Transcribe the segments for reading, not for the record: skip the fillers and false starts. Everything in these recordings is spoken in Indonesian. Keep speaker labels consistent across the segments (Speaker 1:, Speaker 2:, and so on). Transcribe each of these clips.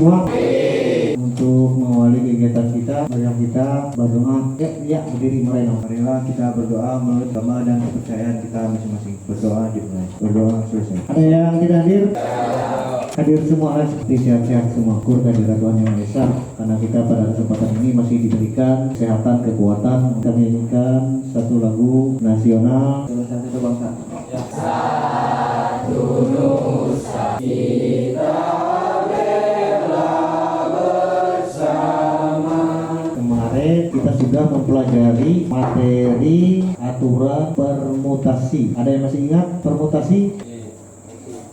Speaker 1: semua? Untuk mengawali kegiatan kita, marilah kita berdoa. Ya, berdiri mulai dong. Marilah kita berdoa menurut agama dan kepercayaan kita masing-masing. Berdoa dimulai. Berdoa selesai. Ada yang tidak hadir? Hadir semua seperti sehat-sehat semua. Syukur kehadirat Tuhan Yang Maha Esa, karena kita pada kesempatan ini masih diberikan kesehatan, kekuatan. Kita menyanyikan satu lagu nasional salah satu bangsa. Satu nusa kita bela bersama. Kemarin kita sudah mempelajari materi aturan permutasi. Ada yang masih ingat permutasi?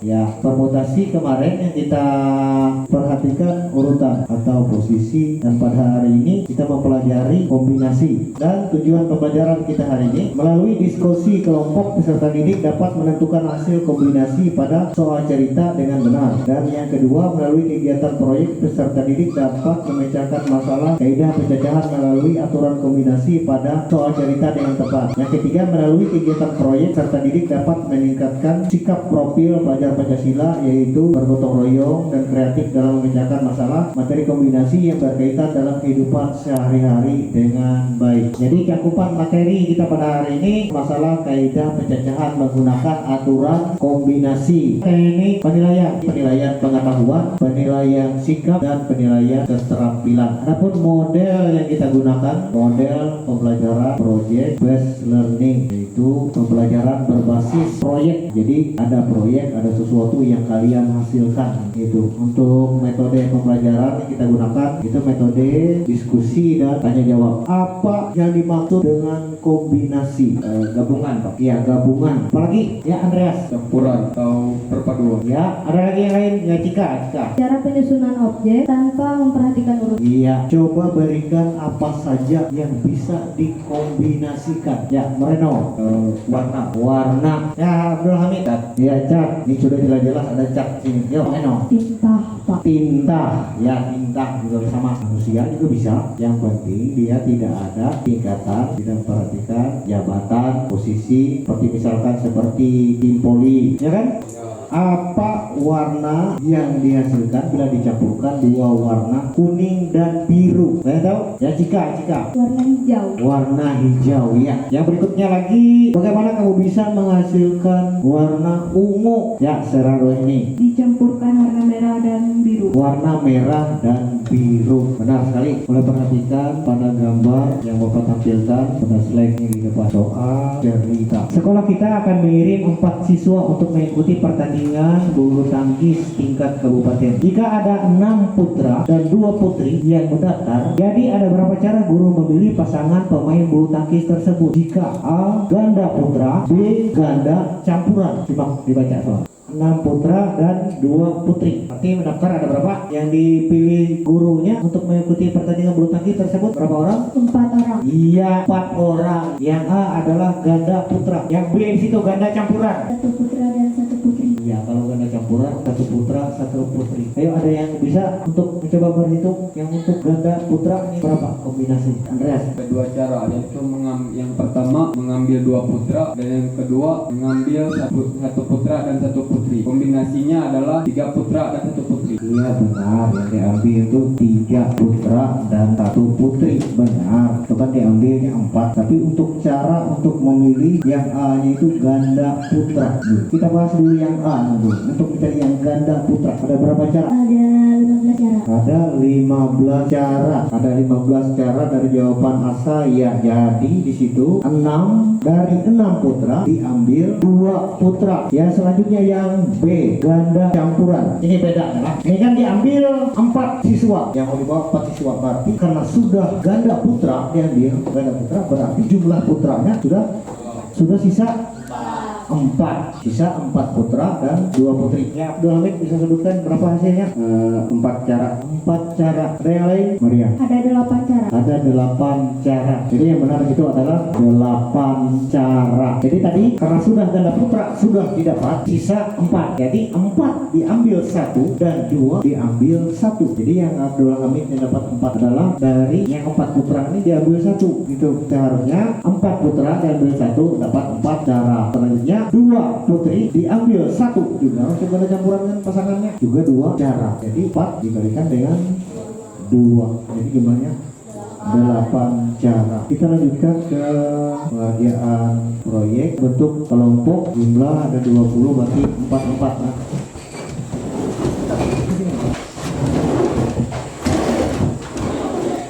Speaker 1: Ya, permutasi kemarin yang kita perhatikan urutan atau posisi, dan pada hari ini kita mempelajari kombinasi. Dan tujuan pembelajaran kita hari ini melalui diskusi kelompok peserta didik dapat menentukan hasil kombinasi pada soal cerita dengan benar. Dan yang kedua, melalui kegiatan proyek peserta didik dapat memecahkan masalah kaidah pencacahan melalui aturan kombinasi pada soal cerita dengan tepat. Yang ketiga, melalui kegiatan proyek peserta didik dapat meningkatkan sikap profil pelajar Pancasila, yaitu bergotong royong dan kreatif dalam memecahkan masalah materi kombinasi yang berkaitan dalam kehidupan sehari-hari dengan baik. Jadi cakupan materi kita pada hari ini masalah kaidah pencacahan menggunakan aturan kombinasi. Ini penilaian pengetahuan, penilaian sikap, dan penilaian keterampilan. Adapun model yang kita gunakan, model pembelajaran project based learning, yaitu pembelajaran berbasis proyek. Jadi ada proyek, ada sesuatu yang kalian hasilkan gitu. Untuk metode pembelajaran yang kita gunakan itu metode diskusi dan tanya jawab. Apa yang dimaksud dengan kombinasi? Gabungan, Pak. Iya, gabungan. Apalagi? Ya, Andreas.
Speaker 2: Campuran atau perpaduan.
Speaker 1: Ya, ada lagi yang lain? Ya, Cika.
Speaker 3: Cara penyusunan objek tanpa memperhatikan urutan.
Speaker 1: Iya, coba berikan apa saja yang bisa dikombinasikan. Ya, Moreno. Warna. Ya, Abdul Hamid. Ya, cat. Ini sudah jelas-jelas ada cat sini. Yo, Moreno.
Speaker 3: Tinta, Pak.
Speaker 1: Tinta. Ya, tinta juga sama manusia juga bisa. Yang penting dia tidak ada tingkatan, tidak memperhatikan jabatan, posisi, seperti misalkan seperti tim poli, ya kan? Apa warna yang dihasilkan bila dicampurkan dua warna kuning dan biru? Kalian tahu? Ya, Cika.
Speaker 3: Warna hijau.
Speaker 1: Warna hijau, ya. Yang berikutnya lagi, bagaimana kamu bisa menghasilkan warna ungu? Ya, Seraro ini.
Speaker 3: Dicampurkan warna merah dan biru.
Speaker 1: Warna merah dan biru. Benar sekali. Boleh perhatikan pada gambar yang Bapak tampilkan pada slide ini di depan. Soal cerita. Sekolah kita akan mengirim 4 siswa untuk mengikuti pertandingan bulu tangkis tingkat kabupaten. Jika ada 6 putra dan 2 putri yang mendaftar, jadi ada berapa cara guru memilih pasangan pemain bulu tangkis tersebut? Jika A, ganda putra, B, ganda campuran. Coba dibaca soal. 6 putra dan 2 putri. Artinya mendaftar ada berapa? Yang dipilih gurunya untuk mengikuti pertandingan bulu tangkis tersebut berapa orang?
Speaker 3: 4 orang.
Speaker 1: Iya, 4 orang. Yang A adalah ganda putra. Yang B di situ ganda campuran.
Speaker 3: 1 putra dan 1 putri.
Speaker 1: Iya, kalau ganda campuran 1 putra 1 putri. Ayo, ada yang bisa untuk mencoba berhitung yang untuk ganda putra ini berapa kombinasi? Andreas.
Speaker 2: Ada 2 cara, yaitu yang pertama mengambil 2 putra, dan yang kedua mengambil satu putra dan 1 putri. Kombinasinya adalah 3 putra dan 1 putri.
Speaker 1: Iya, benar. Yang diambil itu 3 putra dan 1 putri. Benar. Itu kan diambilnya 4. Tapi untuk cara untuk memilih yang A nya itu ganda putra. Kita bahas dulu yang A dulu. Untuk mencari yang ganda putra ada berapa cara?
Speaker 3: Ada 15 cara.
Speaker 1: Ada 15 cara. Ada 15 cara dari jawaban Asa. Ya, jadi di situ 6 dari 6 putra diambil 2 putra. Yang selanjutnya yang B, ganda campuran. Ini beda ya. Ini kan diambil 4 siswa. Yang mau dibawa 4 siswa, berarti karena sudah ganda putra diambil ganda putra, berarti jumlah putranya sudah sisa 4. Sisa 4 putra dan 2 putri. Ya, Abdul Hamid bisa sebutkan berapa hasilnya? 4 cara. 4 cara. Ada yang lain? Maria.
Speaker 3: Ada 8 cara.
Speaker 1: Ada 8 cara. Jadi yang benar itu adalah 8 cara. Jadi tadi karena sudah ganda putra sudah didapat, sisa 4. Jadi 4 diambil 1 dan 2 diambil 1. Jadi yang Abdul Hamid yang dapat 4 adalah dari yang 4 putra ini diambil 1. Gitu. Seharusnya 4 putra diambil 1 dapat 4 cara. Selanjutnya Maksudnya 2 putri diambil 1 juga langsung ada campuran dengan pasangannya juga 2 cara. Jadi 4 dikalikan dengan 2. Jadi jumlahnya 8 cara. Kita lanjutkan ke pengerjaan proyek bentuk kelompok, jumlah ada 20 berarti 4 lah.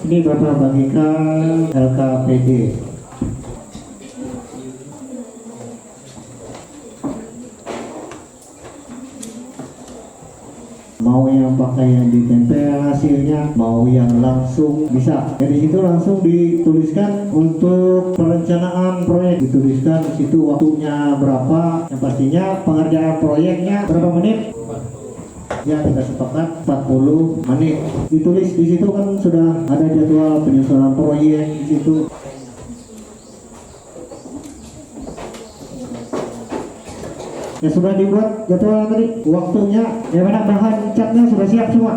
Speaker 1: Ini Bapak bagikan LKPD. Mau yang pakai yang ditempel hasilnya, mau yang langsung bisa. Jadi itu langsung dituliskan untuk perencanaan proyek. Dituliskan di situ waktunya berapa. Yang pastinya pengerjaan proyeknya berapa menit? Ya kita sepakat 40 menit. Ditulis di situ kan sudah ada jadwal penyusunan proyek di situ. Ya sudah dibuat jadwal tadi, waktunya, ya mana bahan catnya sudah siap semua.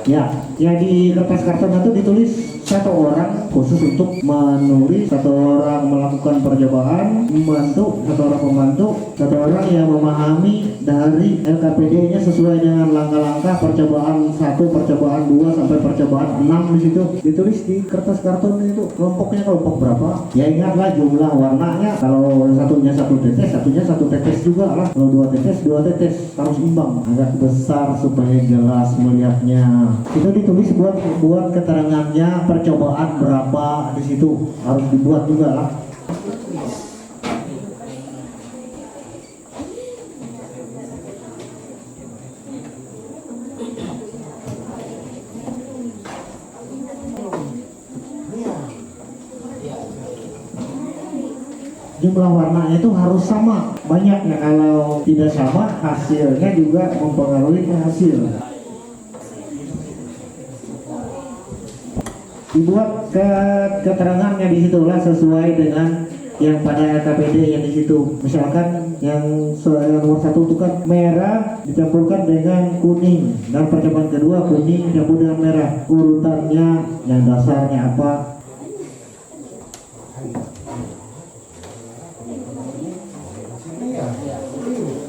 Speaker 1: Ya, yang di kertas karton itu ditulis 1 orang khusus untuk menulis, 1 orang melakukan percobaan, membantu, 1 orang pembantu, 1 orang yang memahami dari LKPD-nya sesuai dengan langkah-langkah percobaan 1, percobaan 2 sampai percobaan 6 di situ. Ditulis di kertas karton itu kelompoknya kelompok berapa? Ya ingatlah jumlah warnanya. Kalau satunya 1 tetes, satunya 1 tetes juga lah. Kalau 2 tetes, 2 tetes harus imbang, agak besar supaya jelas melihatnya. Itu ditulis buat keterangannya percobaan berapa di situ harus dibuat juga lah. Jumlah warnanya itu harus sama banyaknya. Kalau tidak sama hasilnya juga mempengaruhi ke hasil. Dibuat keterangannya di situlah sesuai dengan yang pada LKPD yang di situ. Misalkan yang nomor 1 itu kan merah dicampurkan dengan kuning, dan percobaan kedua kuning dicampur dengan merah. Urutannya yang dasarnya apa?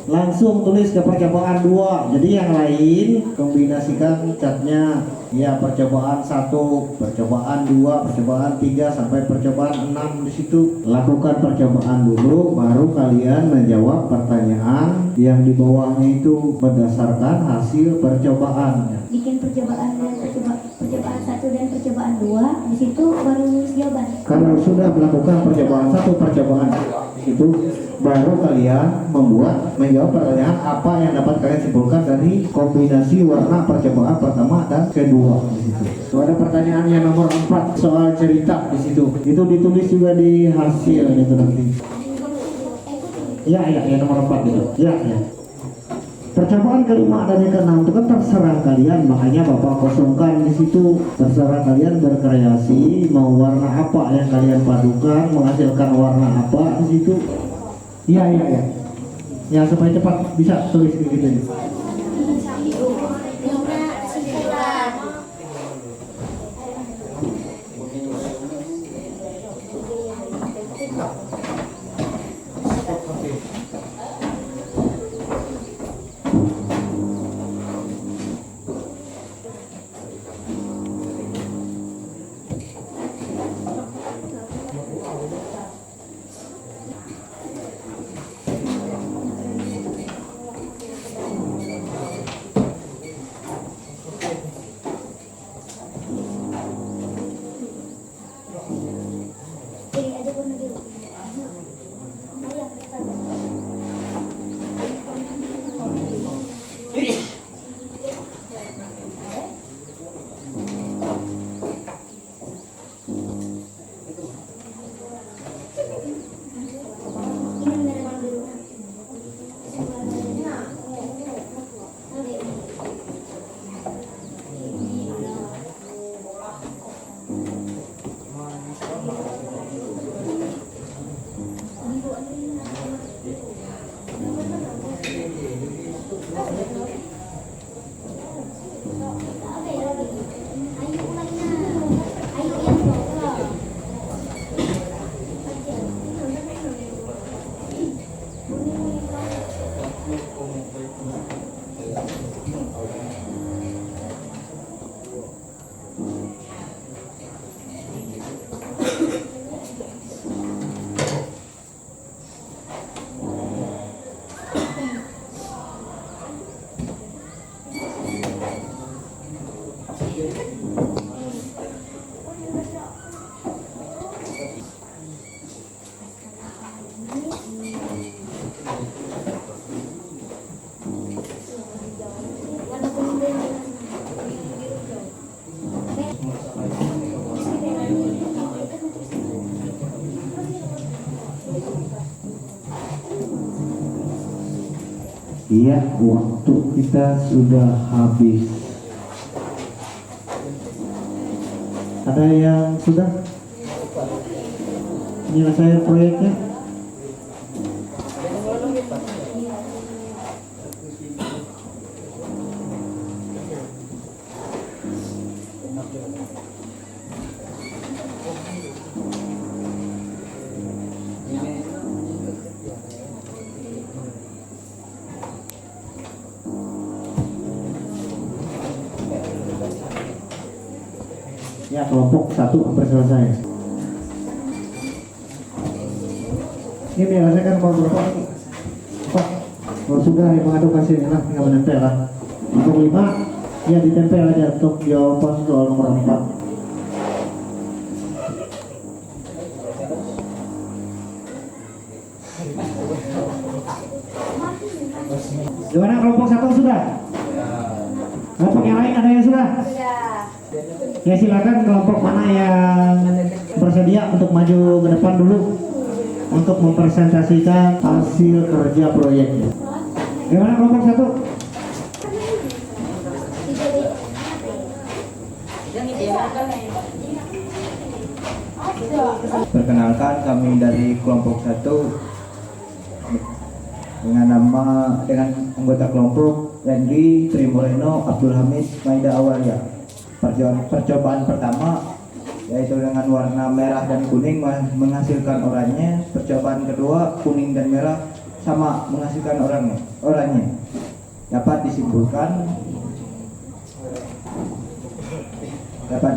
Speaker 1: Langsung tulis ke percobaan 2. Jadi yang lain kombinasikan catnya. Ya, percobaan 1, percobaan 2, percobaan 3 sampai percobaan 6 di situ. Lakukan percobaan dulu, baru kalian menjawab pertanyaan yang di bawahnya itu berdasarkan hasil percobaannya.
Speaker 3: Bikin percobaan 1 dan percobaan 2, di situ baru nulis jawaban.
Speaker 1: Kalau sudah melakukan percobaan 1, percobaan itu baru kalian menjawab pertanyaan apa yang dapat kalian simpulkan dari kombinasi warna percobaan pertama dan kedua di situ. So, ada pertanyaan yang nomor 4 soal cerita di situ. Itu ditulis juga di hasil itu nanti. Ya nomor 4 itu. Ya. Percobaan kelima dan yang keenam itu kan terserah kalian, makanya Bapak kosongkan di situ. Terserah kalian berkreasi mau warna apa yang kalian padukan, menghasilkan warna apa di situ. Iya. Ya supaya cepat bisa tulis gitu.
Speaker 3: Warna kuning dan
Speaker 1: Iya, waktu kita sudah habis. Ada yang sudah menyelesaikan proyeknya? Ya, kelompok 1 hampir selesai. Ini menyelesaikan kelompok berapa lagi? Pak, kalau sudah yang mengadu kasih lah, tinggal menempel lah. Kelompok 5, ya ditempel aja untuk jawaban soal nomor 4. Gimana kelompok 1 sudah? Kelompok yang lain ada yang sudah? Ya silakan kelompok mana yang bersedia untuk maju ke depan dulu untuk mempresentasikan hasil kerja proyeknya. Gimana kelompok 1?
Speaker 4: Perkenalkan, kami dari kelompok 1 dengan anggota kelompok Randy Trimoreno Abdul Hamid Maida Awalia. Percobaan pertama yaitu dengan warna merah dan kuning menghasilkan oranye. Percobaan kedua kuning dan merah sama menghasilkan oranye. Dapat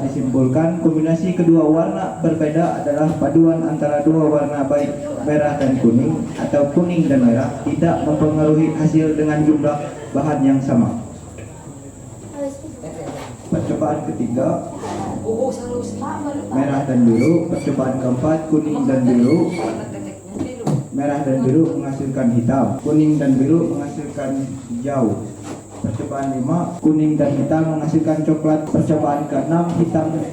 Speaker 4: disimpulkan kombinasi kedua warna berbeda adalah paduan antara dua warna baik merah dan kuning atau kuning dan merah tidak mempengaruhi hasil dengan jumlah bahan yang sama. Percobaan ketiga merah dan biru. Percobaan keempat kuning dan biru. Merah dan biru menghasilkan hitam. Kuning dan biru menghasilkan hijau. Percobaan 5 kuning dan hitam menghasilkan coklat. Percobaan ke-6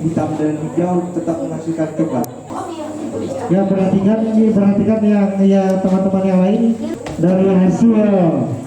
Speaker 4: hitam dan hijau tetap menghasilkan coklat.
Speaker 1: Ya perhatikan yang teman-teman yang lain dari hasil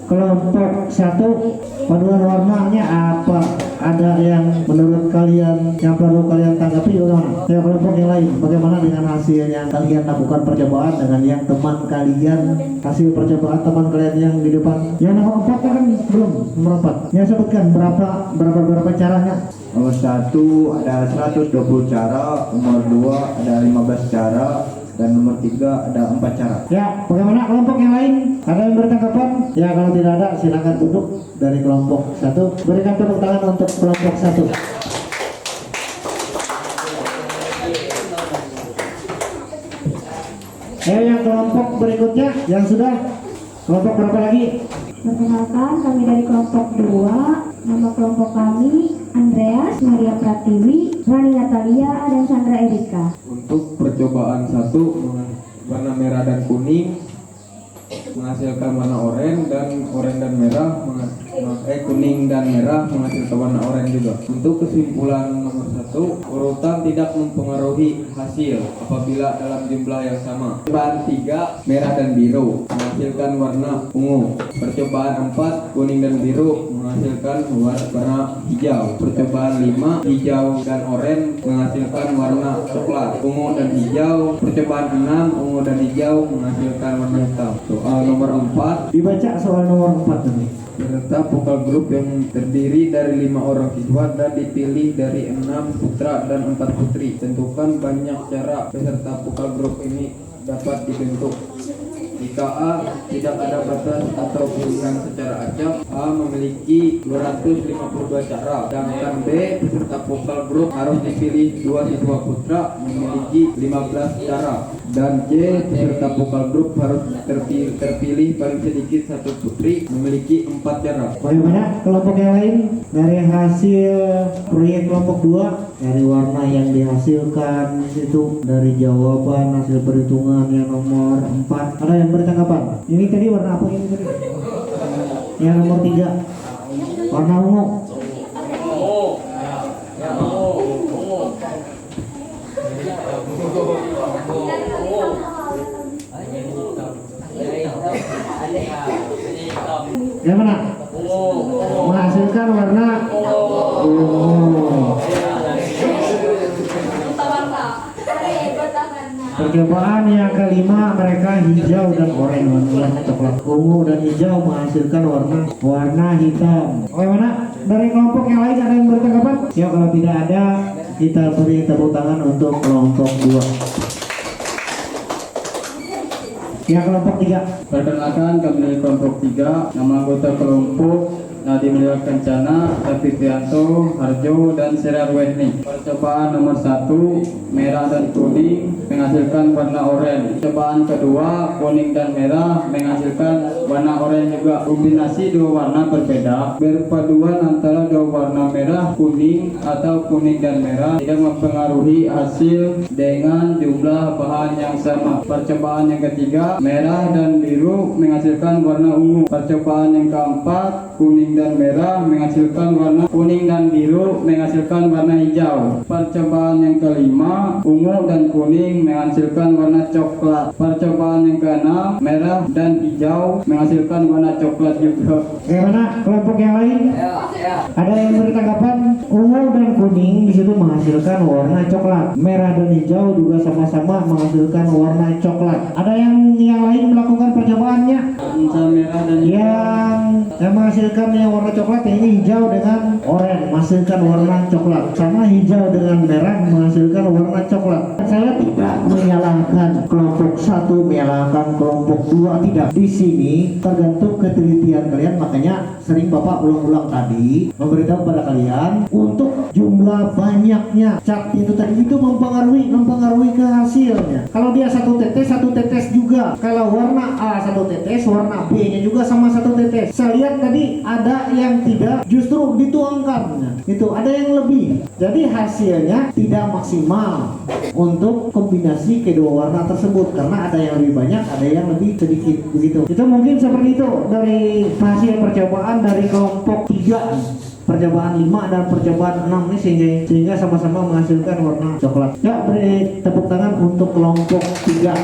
Speaker 1: kelompok 1 paduan warnanya apa? Ada yang menurut kalian yang perlu kalian tanggapi bagaimana? Ya kelompok yang lain bagaimana dengan hasil yang kalian lakukan percobaan dengan yang teman kalian hasil percobaan teman kalian yang di depan? Yang nomor 4 kan belum nomor 4. Yang sebutkan berapa caranya?
Speaker 4: Nomor 1 ada 120 cara, nomor 2 ada 15 cara, dan nomor 3 ada 4 cara.
Speaker 1: Ya, bagaimana kelompok yang lain? Ada yang bertanggapan? Ya, kalau tidak ada silakan duduk dari kelompok 1. Berikan tepuk tangan untuk kelompok 1. Yang kelompok berikutnya yang sudah kelompok berapa lagi?
Speaker 3: Perkenalkan, kami dari kelompok 2. Nama kelompok kami Andreas, Maria Pratiwi, Rani Natalia, dan Sandra Erika.
Speaker 2: Untuk percobaan 1 warna merah dan kuning menghasilkan warna oranye dan merah kuning dan merah menghasilkan warna oranye juga. Untuk kesimpulan nomor 1, urutan tidak mempengaruhi hasil apabila dalam jumlah yang sama. Percobaan 3 merah dan biru menghasilkan warna ungu. Percobaan 4 kuning dan biru menghasilkan warna hijau. Percobaan 5 hijau dan oranye menghasilkan warna coklat. Ungu dan hijau. Percobaan 6 ungu dan hijau menghasilkan warna hitam. Soal nomor 4,
Speaker 1: Dibaca soal nomor 4 tadi.
Speaker 2: peserta vokal grup yang terdiri dari 5 orang siswa dan dipilih dari 6 putra dan 4 putri. Tentukan banyak cara peserta vokal grup ini dapat dibentuk. Jika A tidak ada batas atau pilihan secara acak, A memiliki 252 cara. Sedangkan B, peserta vokal grup harus dipilih 2 siswa putra memiliki 15 cara. Dan C, peserta vokal grup harus terpilih paling sedikit 1 putri memiliki 4 cara.
Speaker 1: Bagaimana kelompok yang lain? Dari hasil proyek kelompok 2, dari warna yang dihasilkan itu, dari jawaban hasil perhitungan yang nomor 4, ada yang bertanggapan? Ini tadi warna apa ini tadi? Yang nomor 3, warna ungu. Yang mana? Menghasilkan warna ungu. Percobaan yang kelima, mereka hijau dan oranye, warna coklat. Ungu dan hijau menghasilkan warna hitam. Bagaimana? Dari kelompok yang lain ada yang bertanggapan? Ya, kalau tidak ada, kita beri tepuk tangan untuk kelompok 2. Yang kelompok 3.
Speaker 2: Perkenalkan, kami dari kelompok 3. Nama anggota kelompok Nadi Melia Kencana, David Trianto, Harjo, dan Serar Wehni. Percobaan nomor 1, merah dan kuning menghasilkan warna oranye. Percobaan kedua, kuning dan merah menghasilkan warna oranye juga. Kombinasi dua warna berbeda, berpaduan antara dua warna merah, kuning atau kuning dan merah tidak mempengaruhi hasil dengan jumlah bahan yang sama. Percobaan yang ketiga, merah dan biru menghasilkan warna ungu. Percobaan yang keempat, kuning dan merah menghasilkan warna kuning dan biru menghasilkan warna hijau. Percobaan yang kelima, ungu dan kuning menghasilkan warna coklat. Percobaan yang keenam, merah dan hijau menghasilkan warna coklat juga.
Speaker 1: Bagaimana kelompok yang lain? Ada yang bertanggapan? Ungu dan kuning di situ menghasilkan warna coklat. Merah dan hijau juga sama-sama menghasilkan warna coklat. Ada yang lain melakukan percobaannya?
Speaker 2: Merah dan
Speaker 1: Yang menghasilkan yang warna coklat, ini hijau dengan oranye menghasilkan warna coklat, sama hijau dengan merah menghasilkan warna coklat. Saya tidak menyalahkan kelompok 1 menyalahkan kelompok 2, tidak. Di sini tergantung ketelitian kalian, makanya sering Bapak ulang-ulang tadi memberitahu pada kalian untuk jumlah banyaknya cat itu tadi itu mempengaruhi ke hasilnya. Kalau dia 1 tetes juga. Kalau warna A 1 tetes, warna B-nya juga sama 1 tetes. Saya lihat tadi ada yang tidak, justru dituangkan. Itu ada yang lebih. Jadi hasilnya tidak maksimal untuk kombinasi kedua warna tersebut karena ada yang lebih banyak, ada yang lebih sedikit begitu. Itu mungkin seperti itu dari hasil percobaan dari kelompok 3. Percobaan 5 dan percobaan 6 ini sehingga sama-sama menghasilkan warna coklat. Ya, beri tepuk tangan untuk kelompok 3.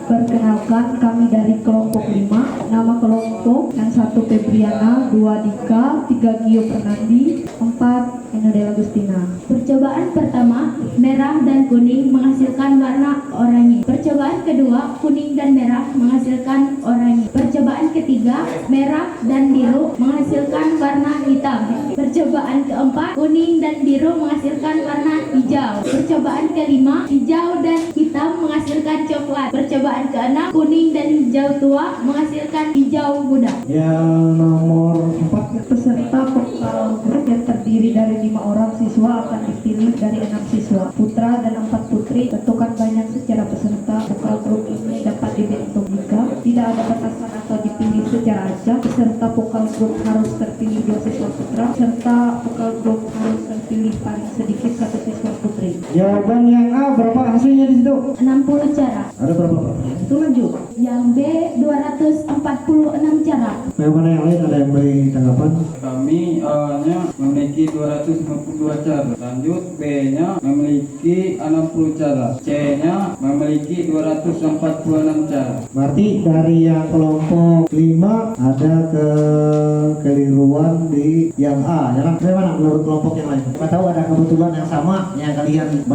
Speaker 3: Perkenalkan, kami dari kelompok 5. Nama kelompok yang 1 Febriana, 2 Dika, 3 Gio Fernandi, 4 Enodela Agustina.
Speaker 5: Percobaan pertama, merah dan kuning menghasilkan warna oranye. Percobaan kedua, kuning dan merah menghasilkan oranye. Percobaan ketiga, merah dan biru menghasilkan warna hitam. Percobaan keempat, kuning dan biru menghasilkan warna hijau. Percobaan kelima, hijau dan hitam menghasilkan coklat. Percobaan keenam, kuning dan hijau tua menghasilkan hijau muda.
Speaker 1: Yang nomor 4,
Speaker 3: Peserta vokal grup yang terdiri dari 5 orang siswa akan dipilih dari 6 siswa putra dan 4 putri. Tentukan banyak secara peserta vokal grup ini dapat dibentuk jika tidak ada batasan atau dipilih secara acak. Peserta vokal grup harus terpilih 2 siswa putra serta vokal grup harus terpilih paling sedikit 1 siswa putri.
Speaker 1: jawaban yang A berapa hasilnya di situ?
Speaker 5: 60 cara.
Speaker 1: Ada berapa pertanyaan? Itu lanjut.
Speaker 5: Yang B 246 cara.
Speaker 1: Bagaimana yang lain, ada yang beri tanggapan?
Speaker 2: Kami A-nya memiliki 252 cara. Lanjut, B-nya memiliki 60 cara. C-nya memiliki 246 cara.
Speaker 1: Berarti dari yang kelompok 5 ada kekeliruan di yang A, ya kan? Bagaimana menurut kelompok yang lain? Kita tahu ada kebetulan yang sama, yang kalian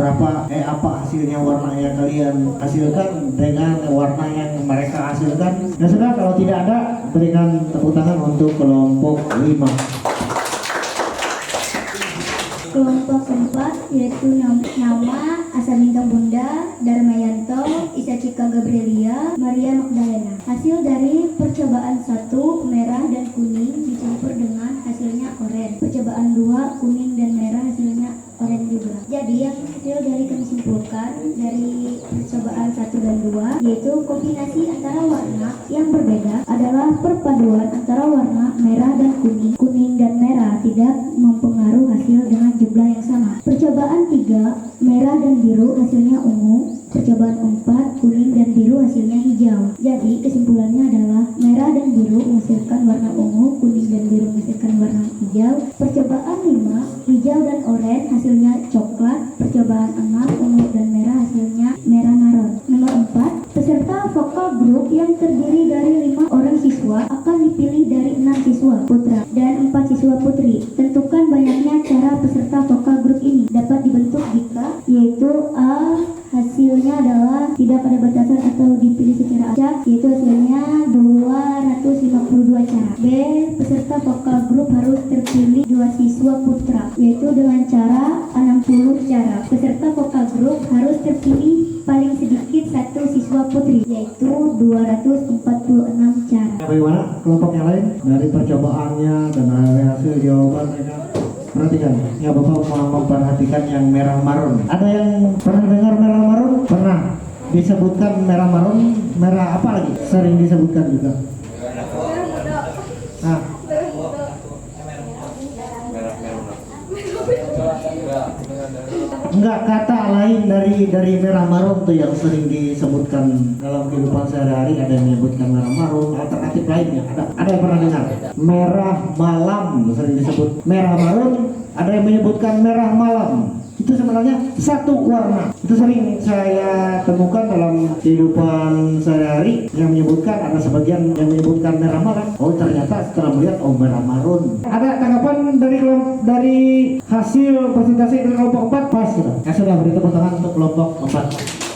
Speaker 1: apa hasilnya warna yang kalian hasilkan dengan warna yang mereka hasilkan. Ya sudah, kalau tidak ada, berikan tepuk tangan untuk kelompok 5.
Speaker 5: Kelompok keempat, yaitu nama Asaminta Bunda, Darmayanto, Isacika Gabrielia, Maria Magdalena. Hasil dari percobaan 1, merah dan kuning dicampur dengan hasilnya oranye. Percobaan 2, kuning dan merah hasilnya oranye juga. Jadi yang hasil dari kami simpulkan dari percobaan 1 dan 2 yaitu kombinasi antara warna yang berbeda adalah perpaduan antara warna merah dan kuning. Kuning dan merah tidak mempengaruhi hasil dengan jumlah yang sama. Percobaan 3, merah dan biru hasilnya ungu. Percobaan 4, kuning dan biru hasilnya hijau. Jadi kesimpulannya adalah merah dan biru menghasilkan warna ungu, kuning dan biru menghasilkan warna hijau. Percobaan 5, hijau dan oranye hasilnya coklat. Percobaan 6, ungu dan merah hasilnya merah maron. Nomor 4, peserta vokal grup yang terdiri dari 5 orang siswa akan dipilih dari 6 siswa putra dan 4 siswa putri. Tentukan banyaknya cara peserta vokal grup ini dapat dibentuk jika yaitu A, hasilnya adalah tidak ada batasan atau dipilih secara acak, yaitu hasilnya 252 cara. B, peserta vokal grup harus terpilih 2 siswa putra, yaitu dengan cara 60 cara. Peserta vokal grup harus terpilih paling sedikit 1 siswa putri, yaitu 246 cara.
Speaker 1: Bagaimana kelompok yang lain dari percobaannya dan dari hasil jawaban mereka? Perhatikan, ya Bapak mau memperhatikan yang merah marun. Ada yang pernah dengar merah marun? Pernah disebutkan merah marun, merah apa lagi? Sering disebutkan juga. Nah, enggak, kata lain dari merah marun tuh yang sering disebutkan dalam kehidupan sehari-hari. Ada yang menyebutkan merah marun, alternatif lainnya ada yang pernah dengar merah malam, sering disebut merah marun. Ada yang menyebutkan merah malam. Itu sebenarnya satu warna. Itu sering saya temukan dalam kehidupan sehari-hari yang menyebutkan, ada sebagian yang menyebutkan merah malam. Oh, ternyata setelah melihat, oh merah marun. Ada tanggapan dari hasil presentasi dari kelompok 4? Pas sudah. Ya sudah, beri tepuk tangan untuk kelompok 4.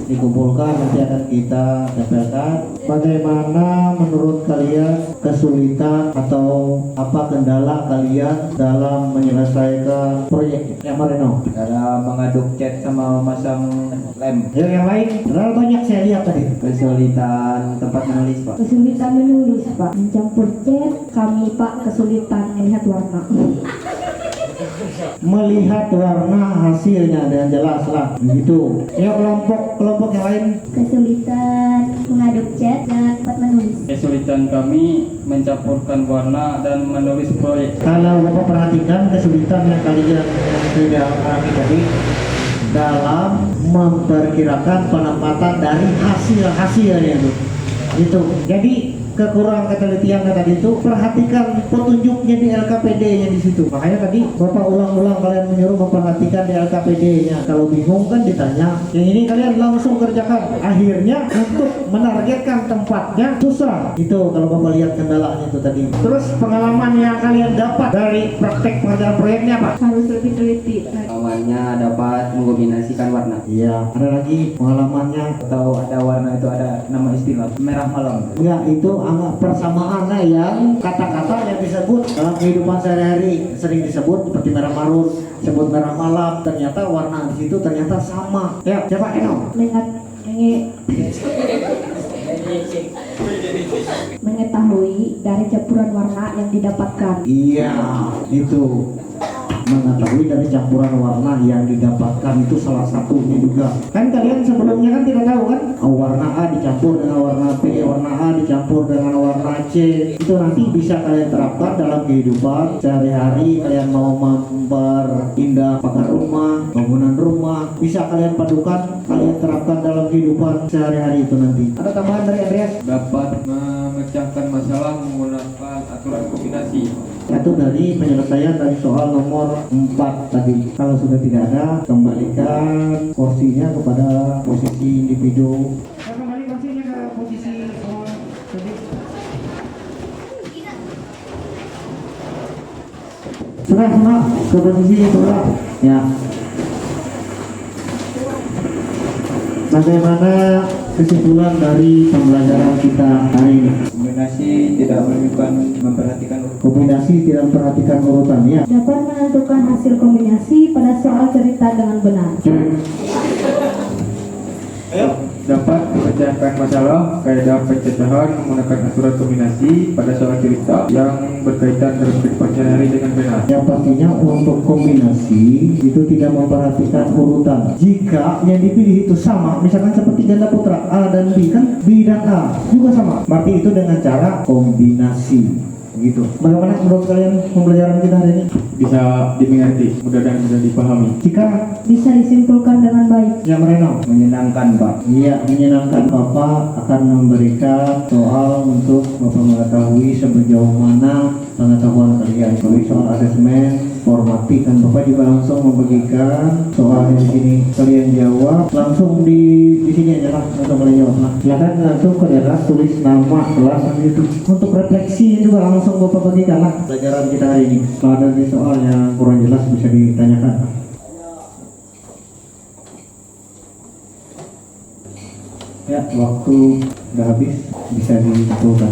Speaker 1: Dikumpulkan, nanti akan kita tempelkan. Bagaimana menurut kalian kesulitan atau apa kendala kalian dalam menyelesaikan proyek? Yang Marino
Speaker 4: Dalam mengaduk cat sama memasang lem.
Speaker 1: yang lain, terlalu banyak saya lihat tadi.
Speaker 4: Kesulitan tempat menulis, Pak.
Speaker 3: Kesulitan menulis, Pak. Mencampur cat, kami, Pak, kesulitan melihat warna.
Speaker 1: Melihat warna hasilnya dengan jelas lah, begitu. Ya kelompok yang lain.
Speaker 5: Kesulitan mengaduk cat dan tempat menulis.
Speaker 2: Kesulitan kami mencampurkan warna dan menulis proyek.
Speaker 1: Kalau Bapak perhatikan kesulitan yang kalian sudah alami tadi dalam memperkirakan penempatan dari hasilnya itu. Gitu. Jadi kekurangan ketelitian tadi itu, perhatikan petunjuknya di LKPD-nya di situ. Makanya tadi Bapak ulang-ulang kalian menyuruh memperhatikan di LKPD-nya. Kalau bingung kan ditanya. Yang ini kalian langsung kerjakan. Akhirnya untuk menargetkan tempatnya susah. Itu kalau Bapak lihat kendalanya itu tadi. Terus pengalaman yang kalian dapat dari praktek pengerjaan proyeknya apa?
Speaker 3: Harus lebih teliti.
Speaker 4: Awalnya dapat mengombinasikan warna.
Speaker 1: Iya, ada lagi pengalamannya.
Speaker 4: Atau ada warna itu ada nama istilah merah malam.
Speaker 1: Enggak, itu anggap persamaannya yang kata-kata yang disebut dalam kehidupan sehari-hari sering disebut seperti merah marun, disebut merah malam, ternyata warna di situ ternyata sama. Ya, siapa Eno?
Speaker 3: Mengetahui dari campuran warna yang didapatkan.
Speaker 1: Iya, itu mengetahui dari campuran warna yang didapatkan itu salah satunya juga. Kan kalian sebelumnya kan tidak tahu kan? Oh, warna A dicampur dengan warna B, warna A dicampur dengan warna C. Itu nanti bisa kalian terapkan dalam kehidupan sehari-hari. Kalian mau memperindah pagar rumah, bangunan rumah, bisa kalian padukan, kalian terapkan dalam kehidupan sehari-hari itu nanti. Ada tambahan dari Andreas?
Speaker 2: Dapat memecahkan masalah menggunakan aturan kombinasi.
Speaker 1: Itu dari penyelesaian dari soal nomor 4 tadi. Kalau sudah tidak ada, kembalikan kursinya kepada posisi individu. Kembali kursinya ke posisi soal tadi. Sudah semua ke posisi sudah. Ya. Bagaimana kesimpulan dari pembelajaran kita hari ini?
Speaker 4: Kombinasi tidak memperhatikan
Speaker 1: Kombinasi tidak memperhatikan urutan ya.
Speaker 3: Dapat menentukan hasil kombinasi pada soal cerita dengan benar.
Speaker 2: Dapat memecahkan masalah kaidah pencecahan menggunakan aturan kombinasi pada soal cerita yang berkaitan dalam kehidupan sehari-hari dengan benar.
Speaker 1: Yang pastinya untuk kombinasi itu tidak memperhatikan urutan. Jika yang dipilih itu sama, misalkan seperti ganda putra A dan B, kan B dan A juga sama. Berarti itu dengan cara kombinasi. Gitu. Bagaimana menurut kalian pembelajaran kita hari ini?
Speaker 2: Bisa dimengerti, mudah dan mudah dipahami.
Speaker 1: Jika
Speaker 3: Bisa disimpulkan dengan baik.
Speaker 1: yang Reno,
Speaker 4: menyenangkan, Pak.
Speaker 1: iya menyenangkan, Bapak akan memberikan soal untuk Bapak mengetahui sejauh mana pengetahuan kalian. Kalau soal asesmen formatif kan Bapak juga langsung membagikan soalnya di sini kalian jawab langsung di sini aja lah, langsung kalian jawab lah. Silakan langsung ke daerah tulis nama kelas gitu. Untuk refleksi juga langsung Bapak bagikan lah pelajaran kita hari ini. Kalau ada soal yang kurang jelas bisa ditanyakan. Ya, waktu udah habis, bisa ditentukan.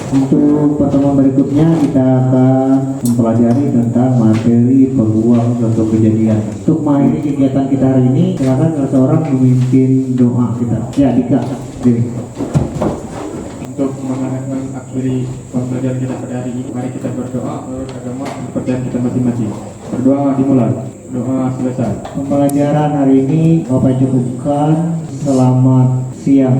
Speaker 1: Untuk pertemuan berikutnya kita akan mempelajari tentang materi peluang suatu kejadian. Untuk mengakhiri kegiatan kita hari ini, silakan salah seorang memimpin doa kita. Ya, Dika. Diri.
Speaker 2: Untuk mengakhiri pembelajaran kita pada hari ini, mari kita berdoa menurut agama dan kepercayaan kita masing-masing. Berdoa dimulai. Doa selesai.
Speaker 1: Pembelajaran hari ini Bapak cukupkan. Selamat siang.